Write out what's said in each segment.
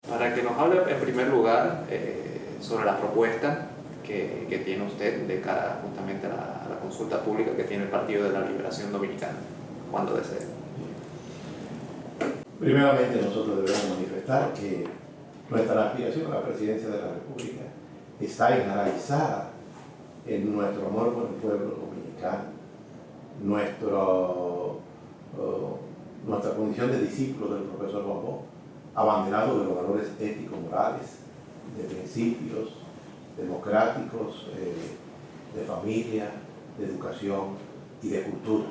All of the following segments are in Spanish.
Para que nos hable en primer lugar sobre la propuesta que tiene usted de cara justamente a la consulta pública que tiene el Partido de la Liberación Dominicana, cuando desee. Primeramente, nosotros debemos manifestar que nuestra aspiración a la presidencia de la República está enraizada en nuestro amor por el pueblo dominicano, nuestra condición de discípulo del profesor Juan Bosch, abanderado de los valores éticos morales, de principios democráticos, de familia, de educación y de cultura.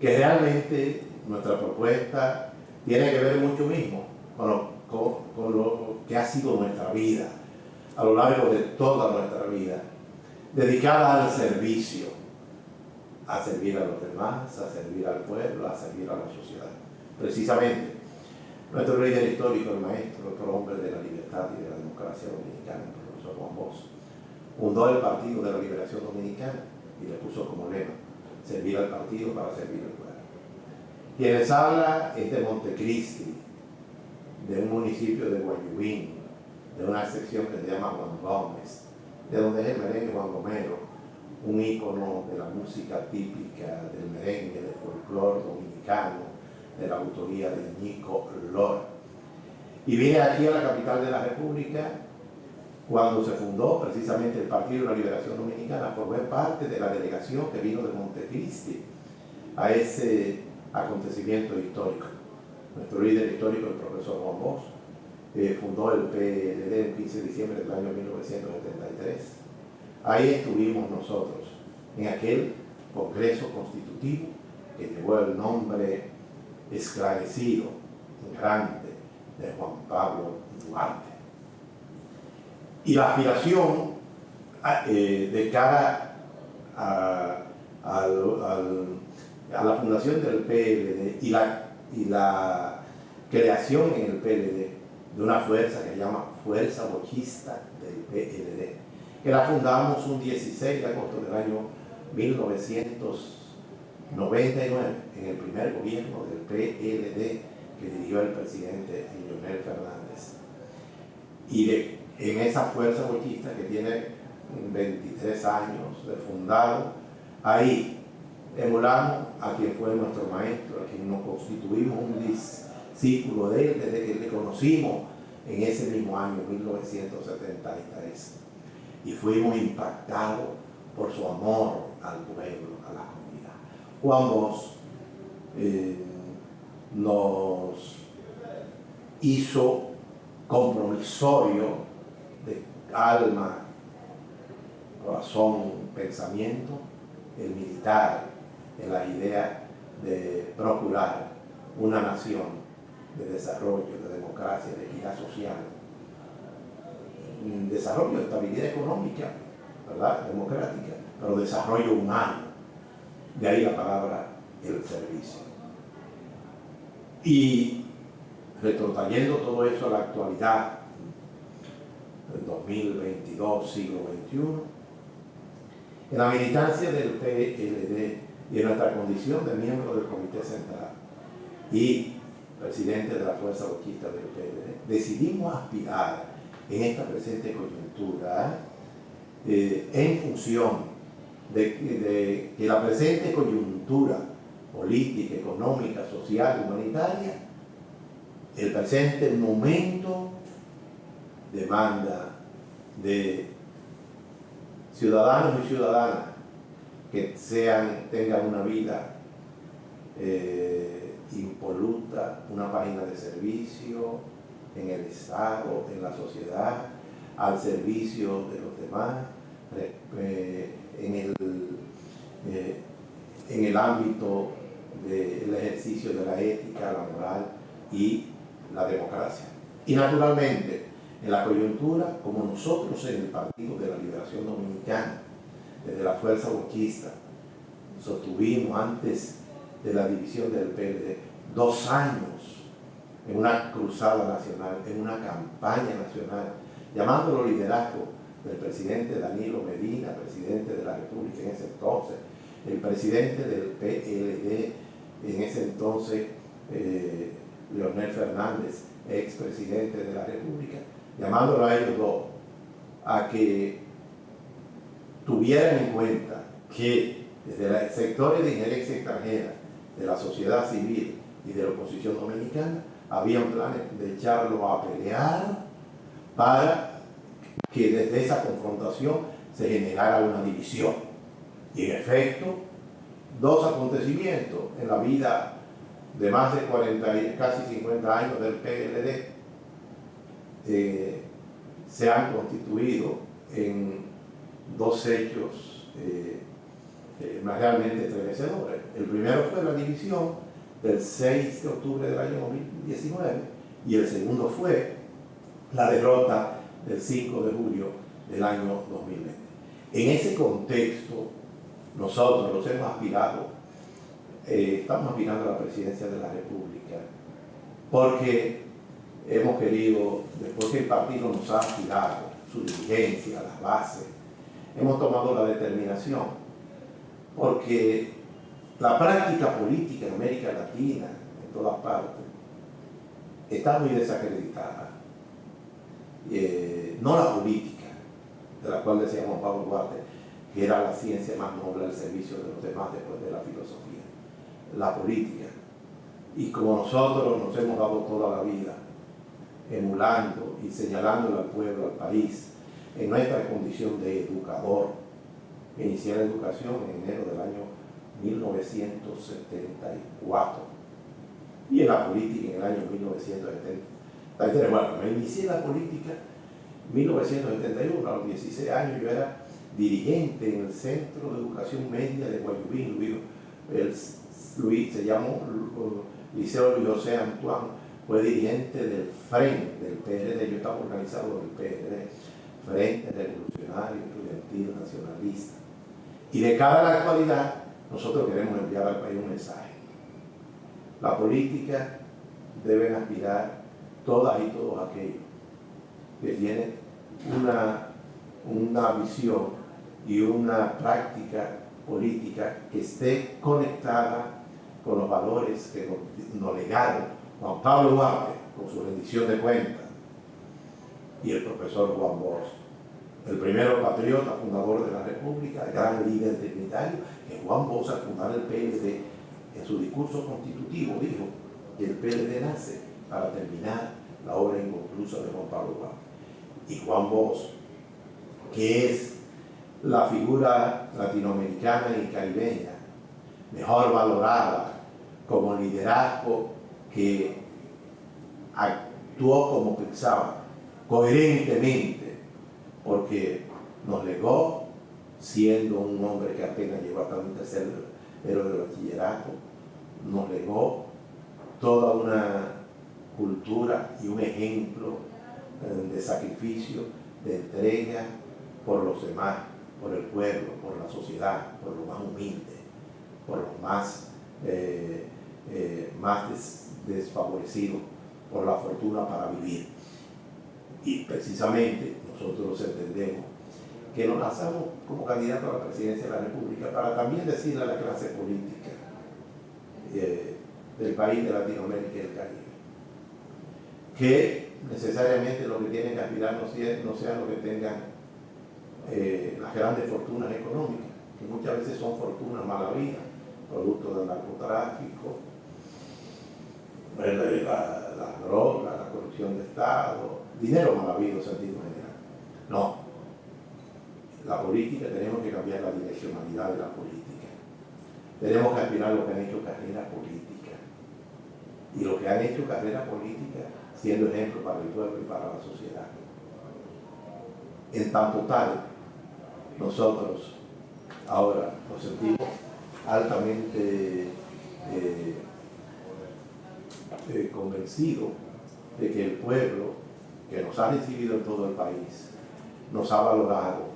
Que realmente nuestra propuesta tiene que ver mucho mismo con lo que ha sido nuestra vida, a lo largo de toda nuestra vida, dedicada al servicio, a servir a los demás, a servir al pueblo, a servir a la sociedad. Precisamente, nuestro líder histórico, el maestro, otro hombre de la libertad y de la democracia dominicana, el profesor Juan Bosch, fundó el Partido de la Liberación Dominicana y le puso como lema: servir al partido para servir al pueblo. Quien les habla es de Montecristi, de un municipio de Guayubín, de una sección que se llama Juan Gómez, de donde es el merengue Juan Romero, un ícono de la música típica del merengue, del folclore dominicano, de la autoría de Ñico Lora. Y vine aquí a la capital de la República cuando se fundó precisamente el Partido de la Liberación Dominicana. Formé parte de la delegación que vino de Montecristi a ese acontecimiento histórico. Nuestro líder histórico, el profesor Juan Bosch, fundó el PLD el 15 de diciembre del año 1973. Ahí estuvimos nosotros, en aquel Congreso Constitutivo que llevó el nombre esclarecido, grande, de Juan Pablo Duarte. Y la aspiración de cara a la fundación del PLD y la creación en el PLD de una fuerza que se llama Fuerza Bochista del PLD, que la fundamos un 16 de agosto del año 1999 en el primer gobierno del PLD que dirigió el presidente Leonel Fernández. Y en esa fuerza bochista que tiene 23 años de fundado, ahí emulamos a quien fue nuestro maestro, a quien nos constituimos un discípulo de él desde que le conocimos en ese mismo año, 1973. Y fuimos impactados por su amor al pueblo, a la comunidad. Juan Bosch nos hizo compromisorio de alma, corazón, pensamiento, el militar, en la idea de procurar una nación de desarrollo, de democracia, de equidad social, desarrollo, de estabilidad económica, ¿verdad?, democrática, pero desarrollo humano. De ahí la palabra el servicio. Y retrotrayendo todo eso a la actualidad, el 2022, siglo XXI, en la militancia del PLD y en nuestra condición de miembro del Comité Central y presidente de la Fuerza Bochista del PLD, decidimos aspirar en esta presente coyuntura en función de que la presente coyuntura política, económica, social, humanitaria, el presente momento demanda de ciudadanos y ciudadanas que tengan una vida impoluta, una página de servicio en el Estado, en la sociedad, al servicio de los demás, en el ámbito del ejercicio de la ética, la moral y la democracia. Y naturalmente, en la coyuntura, como nosotros en el Partido de la Liberación Dominicana, desde la Fuerza Bochista, sostuvimos antes de la división del PLD 2 años en una cruzada nacional, en una campaña nacional, llamándolo liderazgo del presidente Danilo Medina, presidente de la República en ese entonces, el presidente del PLD en ese entonces, Leonel Fernández, expresidentes de la República, llamándolo a ellos dos a que tuvieran en cuenta que desde los sectores de injerencia extranjera, de la sociedad civil y de la oposición dominicana, habían planes de echarlo a pelear para que desde esa confrontación se generara una división. Y en efecto, dos acontecimientos en la vida de más de 40 y casi 50 años del PLD se han constituido en dos hechos realmente estremecedores. El primero fue la división del 6 de octubre del año 2019 y el segundo fue la derrota del 5 de julio del año 2020. En ese contexto, nosotros los hemos aspirado, estamos aspirando a la presidencia de la República, porque hemos querido, después que el partido nos ha aspirado, su dirigencia, las bases, hemos tomado la determinación, porque la práctica política en América Latina, en todas partes, está muy desacreditada. No la política, de la cual decía Juan Pablo Duarte, que era la ciencia más noble al servicio de los demás después de la filosofía. La política. Y como nosotros nos hemos dado toda la vida emulando y señalándole al pueblo, al país, en nuestra condición de educador, inicié la educación en enero del año 1974 y en la política en el año 1973. Bueno, me inicié la política en 1971, a los 16 años yo era dirigente en el Centro de Educación Media de Guayubín, se llamó Liceo Luis José Antoine, fue dirigente del FREN, del PLD, yo estaba organizado en el PLD, Frente Revolucionario Estudiantil Nacionalista. Y de cara a la actualidad, nosotros queremos enviar al país un mensaje. La política deben aspirar todas y todos aquellos que tienen una visión y una práctica política que esté conectada con los valores que nos legaron Juan Pablo Duarte con su rendición de cuentas y el profesor Juan Bosch, el primero patriota fundador de la República, el gran líder dignitario, que Juan Bosch, al fundar el PLD, en su discurso constitutivo dijo que el PLD nace para terminar la obra inconclusa de Juan Pablo Duarte. Y Juan Bosch, que es la figura latinoamericana y caribeña mejor valorada como liderazgo que actuó como pensaba, coherentemente, porque nos legó, siendo un hombre que apenas llegó hasta un tercero de bachillerato, nos legó toda una cultura y un ejemplo de sacrificio, de entrega por los demás, por el pueblo, por la sociedad, por los más humildes, por los más desfavorecidos, por la fortuna para vivir. Y precisamente nosotros entendemos que nos lanzamos como candidato a la presidencia de la República para también decirle a la clase política del país de Latinoamérica y el Caribe que necesariamente lo que tienen que aspirar no sean los que tengan las grandes fortunas económicas, que muchas veces son fortunas mal habidas, producto del narcotráfico, la droga, la corrupción de Estado, dinero mal habido en sentido general. No. La política, tenemos que cambiar la direccionalidad de la política. Tenemos que aspirar a lo que han hecho carrera política. Y lo que han hecho carrera política siendo ejemplo para el pueblo y para la sociedad. En tanto tal, nosotros ahora nos sentimos altamente convencidos de que el pueblo que nos ha recibido en todo el país nos ha valorado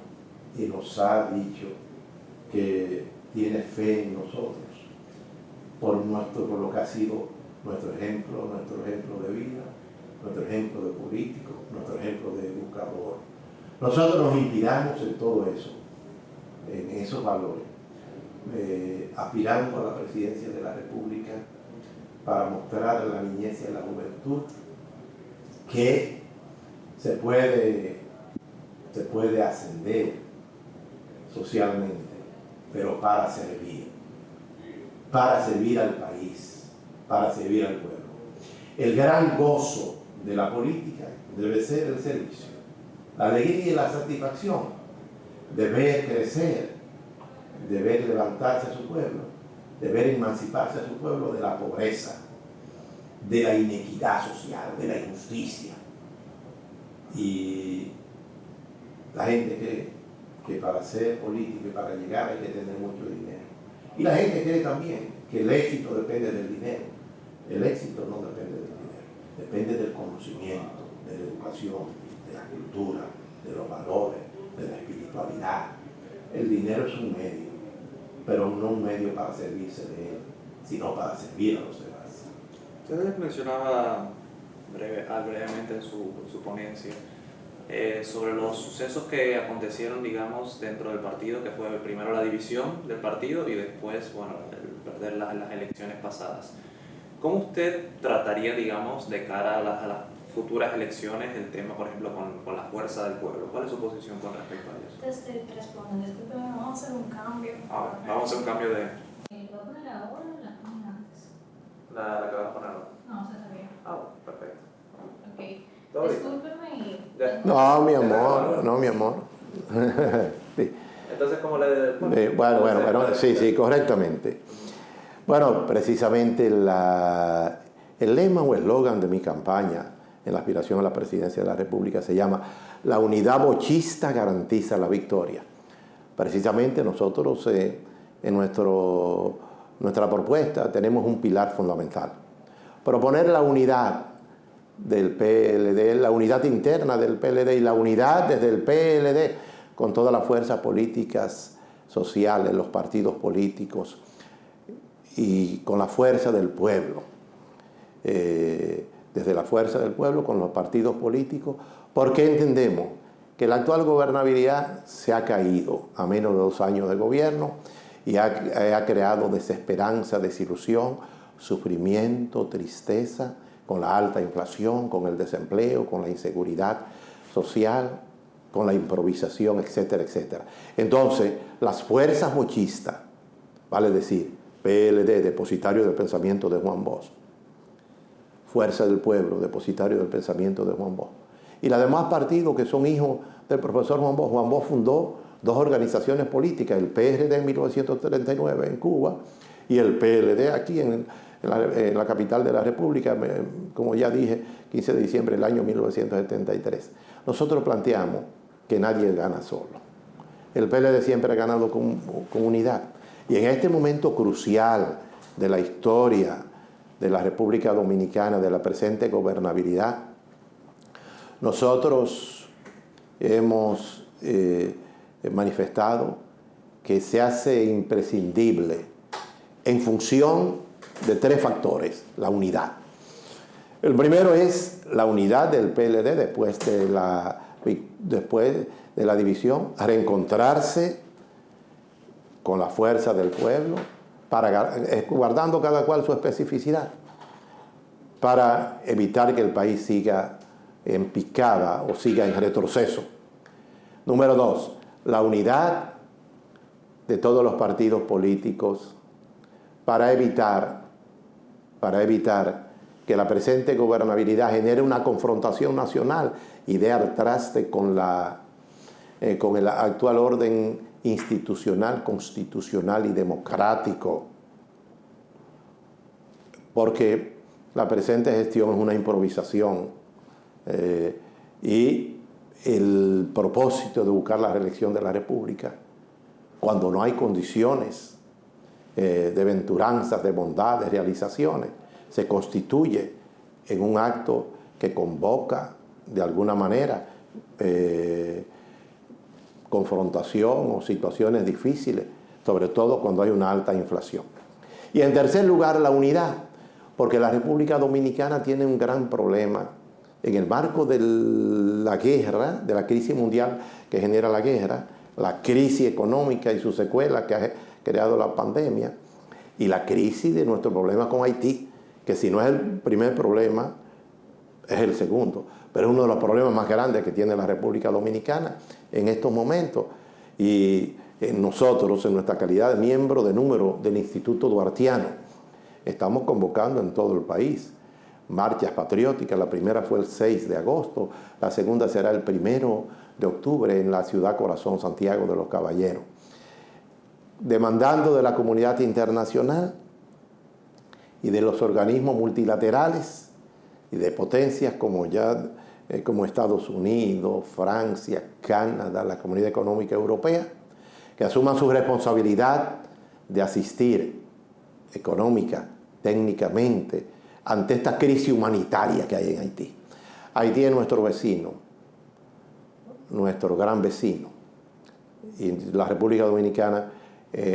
y nos ha dicho que tiene fe en nosotros por lo que ha sido nuestro ejemplo de vida, nuestro ejemplo de político, nuestro ejemplo de educador. Nosotros nos inspiramos en todo eso, en esos valores, aspirando a la presidencia de la República para mostrar a la niñez y a la juventud que se puede ascender socialmente, pero para servir al país, para servir al pueblo. El gran gozo de la política debe ser el servicio, la alegría y la satisfacción de ver crecer, de ver levantarse a su pueblo, de ver emanciparse a su pueblo de la pobreza, de la inequidad social, de la injusticia. Y la gente cree que para ser político y para llegar hay que tener mucho dinero. Y la gente cree también que el éxito depende del dinero. El éxito no depende del dinero, depende del conocimiento, de la educación, de la cultura, de los valores, de la espiritualidad. El dinero es un medio, pero no un medio para servirse de él, sino para servir a los demás. Usted mencionaba brevemente en su ponencia sobre los sucesos que acontecieron, digamos, dentro del partido, que fue primero la división del partido y después, bueno, el perder las elecciones pasadas. ¿Cómo usted trataría, digamos, de cara a las futuras elecciones el tema, por ejemplo, con la fuerza del pueblo? ¿Cuál es su posición con respecto a eso? Disculpe, vamos a hacer un cambio. Vamos a hacer un cambio de... ¿Lo voy a poner ahora o la pongo antes? La que vas a poner ahora. No, se está bien. Perfecto. Ok. Discúlpeme. No, mi amor, no, mi amor. Sí. Entonces, ¿cómo le...? Bueno, sí, correctamente. Bueno, precisamente el lema o eslogan de mi campaña en la aspiración a la presidencia de la República se llama "La unidad bochista garantiza la victoria". Precisamente nosotros en nuestra propuesta tenemos un pilar fundamental: proponer la unidad del PLD, la unidad interna del PLD y la unidad desde el PLD con todas las fuerzas políticas sociales, los partidos políticos y con la fuerza del pueblo. Desde la fuerza del pueblo con los partidos políticos, porque entendemos que la actual gobernabilidad se ha caído a menos de 2 años de gobierno y ha creado desesperanza, desilusión, sufrimiento, tristeza, con la alta inflación, con el desempleo, con la inseguridad social, con la improvisación, etcétera, etcétera. Entonces, las fuerzas bochistas, vale decir, PLD, depositario del pensamiento de Juan Bosch, Fuerza del Pueblo, depositario del pensamiento de Juan Bosch, y los demás partidos que son hijos del profesor Juan Bosch. Juan Bosch fundó 2 organizaciones políticas, el PRD en 1939 en Cuba y el PLD aquí en la capital de la República, como ya dije, 15 de diciembre del año 1973. Nosotros planteamos que nadie gana solo. El PLD siempre ha ganado con unidad. Y en este momento crucial de la historia de la República Dominicana, de la presente gobernabilidad, nosotros hemos manifestado que se hace imprescindible en función de 3 factores, la unidad. El primero es la unidad del PLD después de la división, a reencontrarse con la fuerza del pueblo, guardando cada cual su especificidad, para evitar que el país siga en picada o siga en retroceso. Número 2, la unidad de todos los partidos políticos para evitar que la presente gobernabilidad genere una confrontación nacional y dé al traste con el actual orden institucional, constitucional y democrático. Porque la presente gestión es una improvisación y el propósito de buscar la reelección de la República, cuando no hay condiciones de venturanzas, de bondad, de realizaciones, se constituye en un acto que convoca de alguna manera confrontación o situaciones difíciles, sobre todo cuando hay una alta inflación. Y en tercer lugar, la unidad, porque la República Dominicana tiene un gran problema en el marco de la guerra, de la crisis mundial que genera la guerra, la crisis económica y sus secuelas que ha creado la pandemia, y la crisis de nuestro problema con Haití, que si no es el primer problema, es el segundo, pero es uno de los problemas más grandes que tiene la República Dominicana en estos momentos. Y nosotros, en nuestra calidad de miembro de número del Instituto Duartiano, estamos convocando en todo el país marchas patrióticas. La primera fue el 6 de agosto, la segunda será el 1 de octubre en la ciudad corazón Santiago de los Caballeros, demandando de la comunidad internacional y de los organismos multilaterales y de potencias como Estados Unidos, Francia, Canadá, la Comunidad Económica Europea, que asuman su responsabilidad de asistir económica, técnicamente, ante esta crisis humanitaria que hay en Haití. Haití es nuestro vecino, nuestro gran vecino, y la República Dominicana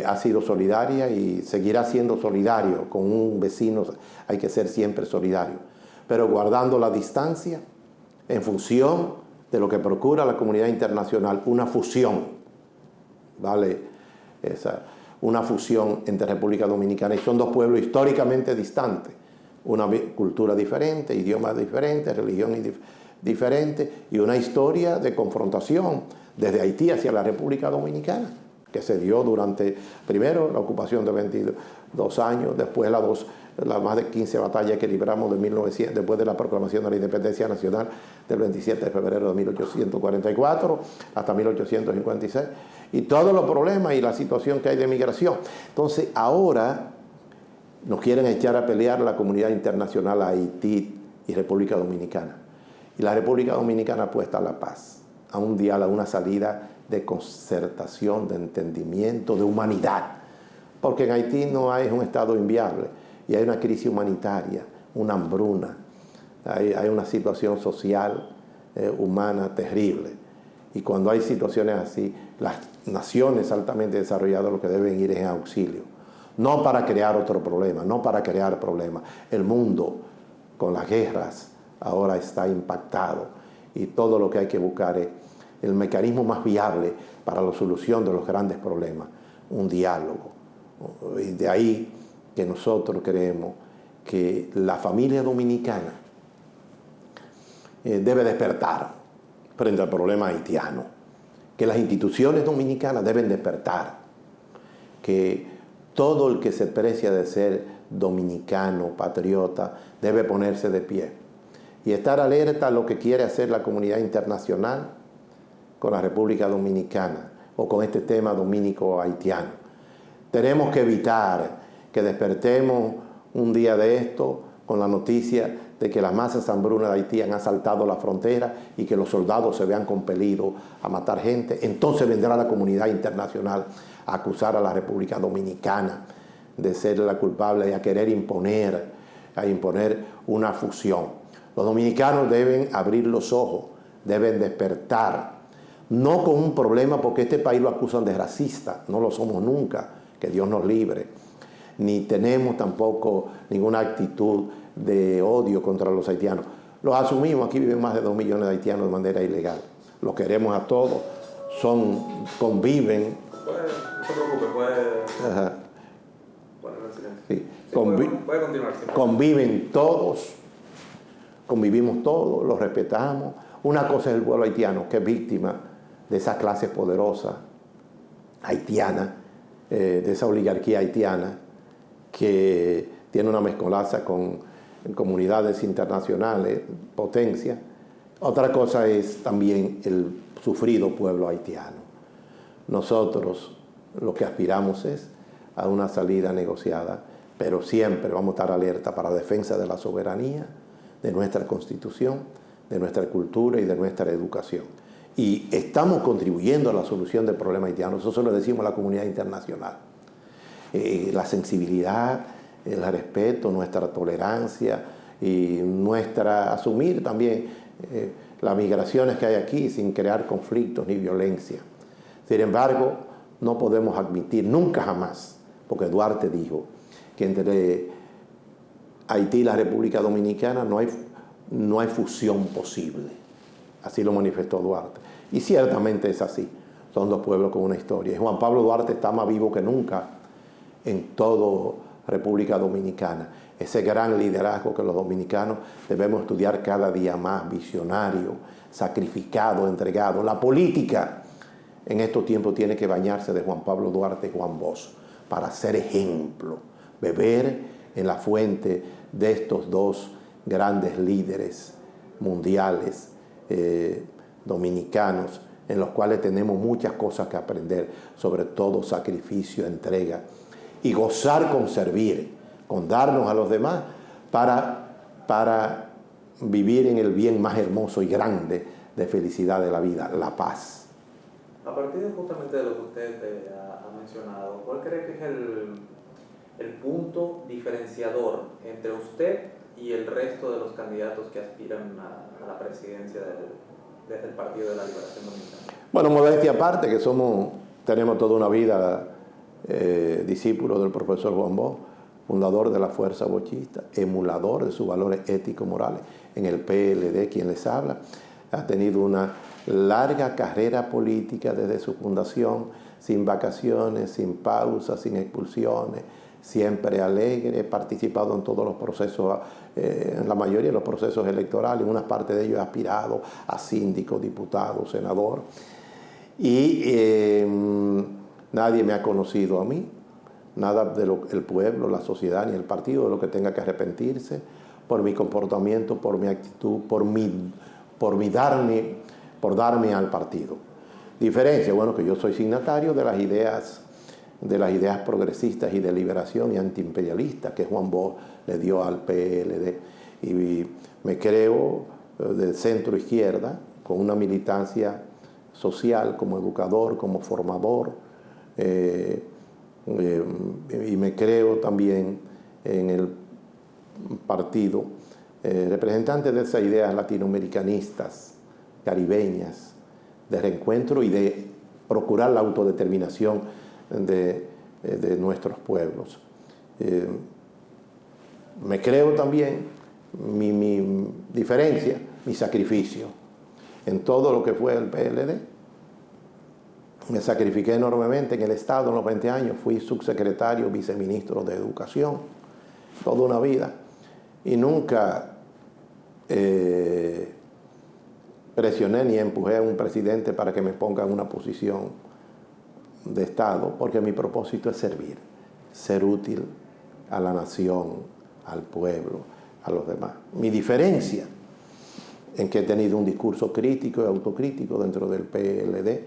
ha sido solidaria y seguirá siendo solidario. Con un vecino hay que ser siempre solidario, pero guardando la distancia en función de lo que procura la comunidad internacional, una fusión, ¿vale? Una fusión entre República Dominicana, y son dos pueblos históricamente distantes, una cultura diferente, idiomas diferentes, religión diferente, y una historia de confrontación desde Haití hacia la República Dominicana, que se dio durante, primero, la ocupación de 22 años, después las más de 15 batallas que libramos después de la proclamación de la independencia nacional del 27 de febrero de 1844 hasta 1856, y todos los problemas y la situación que hay de migración. Entonces, ahora nos quieren echar a pelear la comunidad internacional a Haití y República Dominicana. Y la República Dominicana apuesta a la paz, a un diálogo, a una salida de concertación, de entendimiento, de humanidad. Porque en Haití no hay un estado inviable y hay una crisis humanitaria, una hambruna, hay una situación social, humana terrible. Y cuando hay situaciones así, las naciones altamente desarrolladas lo que deben ir es en auxilio. No para crear otro problema, no para crear problemas. El mundo, con las guerras, ahora está impactado, y todo lo que hay que buscar es el mecanismo más viable para la solución de los grandes problemas, un diálogo. Y de ahí que nosotros creemos que la familia dominicana debe despertar frente al problema haitiano, que las instituciones dominicanas deben despertar, que todo el que se precia de ser dominicano, patriota, debe ponerse de pie y estar alerta a lo que quiere hacer la comunidad internacional con la República Dominicana o con este tema dominico-haitiano. Tenemos que evitar que despertemos un día de esto con la noticia de que las masas hambrunas de Haití han asaltado la frontera y que los soldados se vean compelidos a matar gente. Entonces vendrá la comunidad internacional a acusar a la República Dominicana de ser la culpable y a querer imponer una fusión. Los dominicanos deben abrir los ojos, deben despertar, no con un problema porque este país lo acusan de racista, no lo somos nunca, que Dios nos libre, ni tenemos tampoco ninguna actitud de odio contra los haitianos. Los asumimos, aquí viven más de 2 millones de haitianos de manera ilegal, los queremos a todos, conviven. No se preocupe, puede poner el silencio. Sí. Puede continuar. Sí. Convivimos todos, los respetamos. Una cosa es el pueblo haitiano, que es víctima de esa clase poderosa haitiana, de esa oligarquía haitiana, que tiene una mezcolanza con comunidades internacionales, potencia. Otra cosa es también el sufrido pueblo haitiano. Nosotros lo que aspiramos es a una salida negociada, pero siempre vamos a estar alerta para la defensa de la soberanía, de nuestra constitución, de nuestra cultura y de nuestra educación. Y estamos contribuyendo a la solución del problema haitiano. Eso se lo decimos a la comunidad internacional. La sensibilidad, el respeto, nuestra tolerancia y asumir también las migraciones que hay aquí sin crear conflictos ni violencia. Sin embargo, no podemos admitir nunca jamás, porque Duarte dijo que entre Haití y la República Dominicana no hay fusión posible. Así lo manifestó Duarte. Y ciertamente es así. Son dos pueblos con una historia. Y Juan Pablo Duarte está más vivo que nunca en toda República Dominicana. ese gran liderazgo que los dominicanos debemos estudiar cada día más, visionario, sacrificado, entregado. La política en estos tiempos tiene que bañarse de Juan Pablo Duarte y Juan Bosch para ser ejemplo, beber en la fuente de estos dos grandes líderes mundiales dominicanos, en los cuales tenemos muchas cosas que aprender, sobre todo sacrificio, entrega, y gozar con servir, con darnos a los demás para vivir en el bien más hermoso y grande de felicidad de la vida, la paz. A partir justamente de lo que usted ha mencionado, ¿cuál cree que es el punto diferenciador entre usted y el resto de los candidatos que aspiran a la presidencia desde el Partido de la Liberación Dominicana? Bueno, modestia aparte, que tenemos toda una vida discípulos del profesor Juan Bosch, fundador de la Fuerza Bochista, emulador de sus valores éticos morales en el PLD, quien les habla, ha tenido una larga carrera política desde su fundación, sin vacaciones, sin pausas, sin expulsiones, siempre alegre, participado en todos los procesos, en la mayoría de los procesos electorales, en una parte de ellos aspirado a síndico, diputado, senador. Y nadie me ha conocido a mí, nada del pueblo, la sociedad ni el partido de lo que tenga que arrepentirse por mi comportamiento, por mi actitud, por darme al partido. Diferencia, bueno, que yo soy signatario de las ideas progresistas y de liberación y antiimperialistas que Juan Bosch le dio al PLD. Y me creo de centro izquierda, con una militancia social como educador, como formador, y me creo también en el partido representante de esas ideas latinoamericanistas, caribeñas, de reencuentro y de procurar la autodeterminación de nuestros pueblos. Me creo también mi diferencia, mi sacrificio en todo lo que fue el PLD. Me sacrifiqué enormemente en el Estado en los 20 años, fui subsecretario, viceministro de Educación, toda una vida, y nunca presioné ni empujé a un presidente para que me ponga en una posición de Estado, porque mi propósito es servir, ser útil a la nación, al pueblo, a los demás. Mi diferencia en que he tenido un discurso crítico y autocrítico dentro del PLD,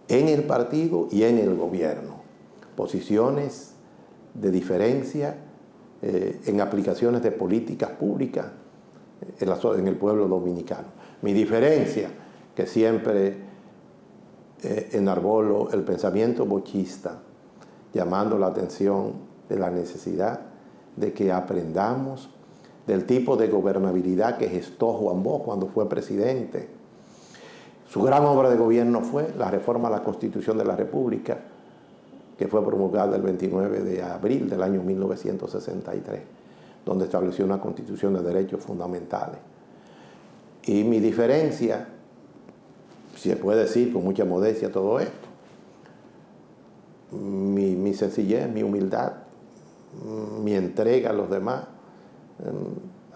en el partido y en el gobierno. Posiciones de diferencia en aplicaciones de políticas públicas en el pueblo dominicano. Mi diferencia, que siempre enarbolo el pensamiento bochista, llamando la atención de la necesidad de que aprendamos del tipo de gobernabilidad que gestó Juan Bosch cuando fue presidente. Su gran obra de gobierno fue la reforma a la Constitución de la República, que fue promulgada el 29 de abril del año 1963, donde estableció una constitución de derechos fundamentales. Y mi diferencia, si se puede decir con mucha modestia todo esto, mi sencillez, mi humildad, mi entrega a los demás,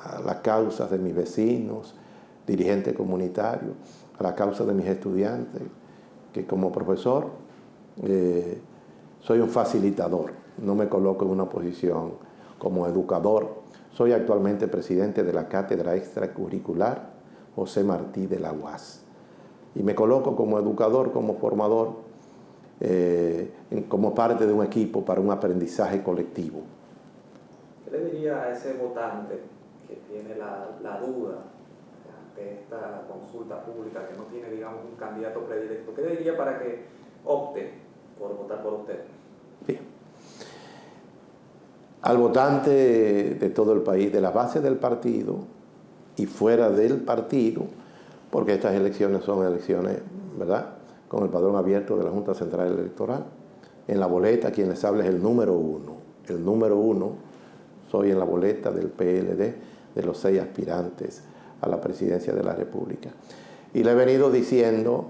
a las causas de mis vecinos, dirigentes comunitarios, a la causa de mis estudiantes, que como profesor soy un facilitador, no me coloco en una posición como educador. Soy actualmente presidente de la Cátedra Extracurricular José Martí de la UAS. Y me coloco como educador, como formador, como parte de un equipo para un aprendizaje colectivo. ¿Qué le diría a ese votante que tiene la duda ante esta consulta pública, que no tiene, digamos, un candidato predilecto? ¿Qué le diría para que opte por votar por usted? Bien. Al votante de todo el país, de la base del partido y fuera del partido, porque estas elecciones son elecciones, ¿verdad?, con el padrón abierto de la Junta Central Electoral. En la boleta, quien les habla es el número 1. El número 1, soy en la boleta del PLD, de los 6 aspirantes a la presidencia de la República. Y le he venido diciendo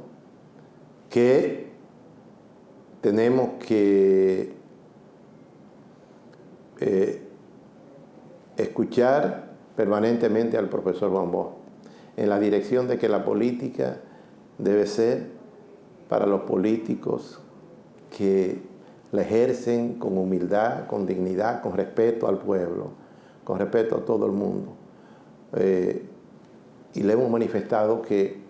que tenemos que escuchar permanentemente al profesor Juan Bosch en la dirección de que la política debe ser para los políticos que la ejercen con humildad, con dignidad, con respeto al pueblo, con respeto a todo el mundo. Y le hemos manifestado que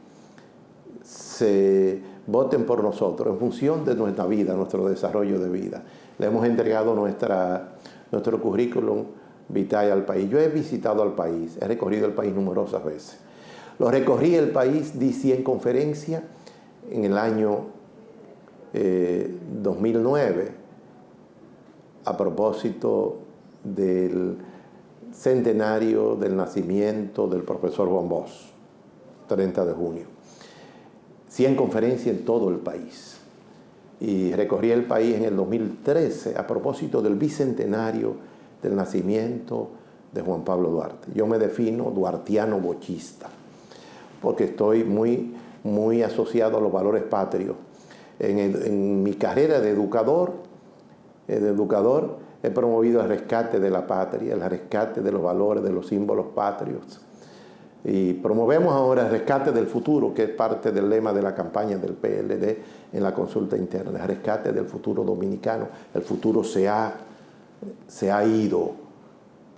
se voten por nosotros en función de nuestra vida, nuestro desarrollo de vida. Le hemos entregado nuestro currículum vitae al país. Yo he visitado al país, he recorrido el país numerosas veces. Lo recorrí el país, di 100 conferencias en el año 2009 a propósito del centenario del nacimiento del profesor Juan Bosch, 30 de junio. 100 conferencias en todo el país. Y recorrí el país en el 2013 a propósito del bicentenario del nacimiento de Juan Pablo Duarte. Yo me defino duartiano bochista, porque estoy muy asociado a los valores patrios. En mi carrera de educador he promovido el rescate de la patria, el rescate de los valores, de los símbolos patrios. Y promovemos ahora el rescate del futuro, que es parte del lema de la campaña del PLD en la consulta interna, el rescate del futuro dominicano. El futuro se ha ido,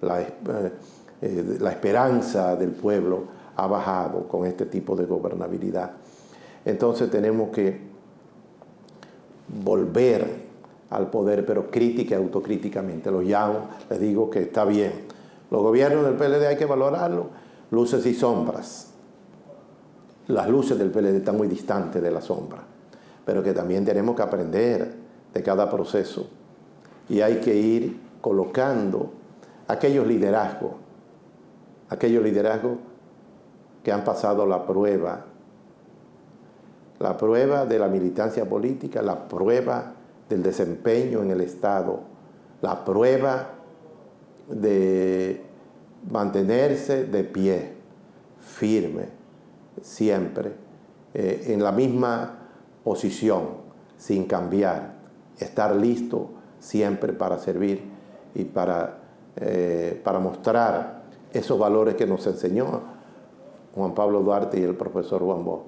la esperanza del pueblo ha bajado con este tipo de gobernabilidad. Entonces tenemos que volver al poder, pero crítica y autocríticamente. Los llamo, les digo que está bien. Los gobiernos del PLD hay que valorarlo, luces y sombras. Las luces del PLD están muy distantes de la sombra, pero que también tenemos que aprender de cada proceso y hay que ir colocando aquellos liderazgos que han pasado la prueba de la militancia política, la prueba del desempeño en el Estado, la prueba de mantenerse de pie, firme, siempre, en la misma posición, sin cambiar, estar listo siempre para servir y para mostrar esos valores que nos enseñó Juan Pablo Duarte y el profesor Juan Bosch.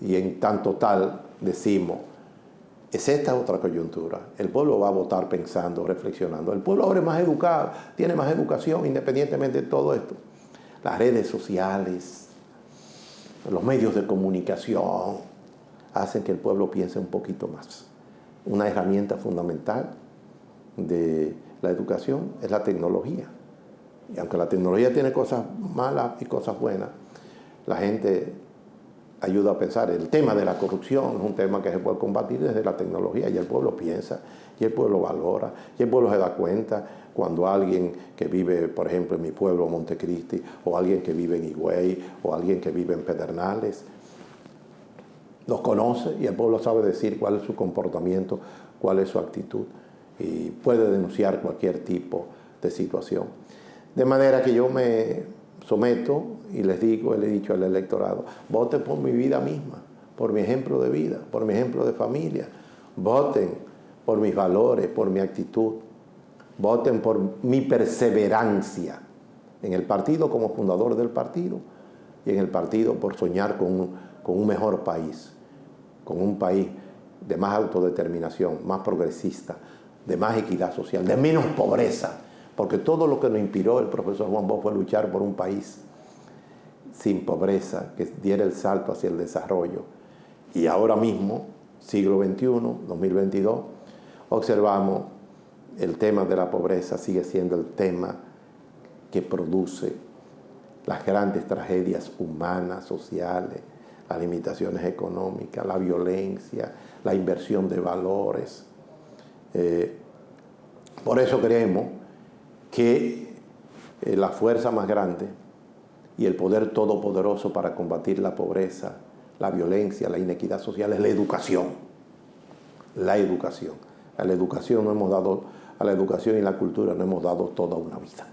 Y en tanto tal decimos, es esta otra coyuntura. El pueblo va a votar pensando, reflexionando. El pueblo ahora es más educado, tiene más educación independientemente de todo esto. Las redes sociales, los medios de comunicación hacen que el pueblo piense un poquito más. Una herramienta fundamental de la educación es la tecnología. Y aunque la tecnología tiene cosas malas y cosas buenas, la gente ayuda a pensar. El tema de la corrupción es un tema que se puede combatir desde la tecnología y el pueblo piensa, y el pueblo valora, y el pueblo se da cuenta cuando alguien que vive, por ejemplo, en mi pueblo, Montecristi, o alguien que vive en Higüey, o alguien que vive en Pedernales, los conoce y el pueblo sabe decir cuál es su comportamiento, cuál es su actitud, y puede denunciar cualquier tipo de situación. De manera que yo me someto y les digo, le he dicho al electorado, voten por mi vida misma, por mi ejemplo de vida, por mi ejemplo de familia, voten por mis valores, por mi actitud, voten por mi perseverancia en el partido como fundador del partido y en el partido por soñar con un mejor país, con un país de más autodeterminación, más progresista, de más equidad social, de menos pobreza, porque todo lo que nos inspiró el profesor Juan Bosch fue luchar por un país sin pobreza, que diera el salto hacia el desarrollo. Y ahora mismo, siglo XXI, 2022, observamos el tema de la pobreza sigue siendo el tema que produce las grandes tragedias humanas, sociales, las limitaciones económicas, la violencia, la inversión de valores. Por eso creemos que la fuerza más grande y el poder todopoderoso para combatir la pobreza, la violencia, la inequidad social es la educación. La educación. A la educación y la cultura no hemos dado toda una vida.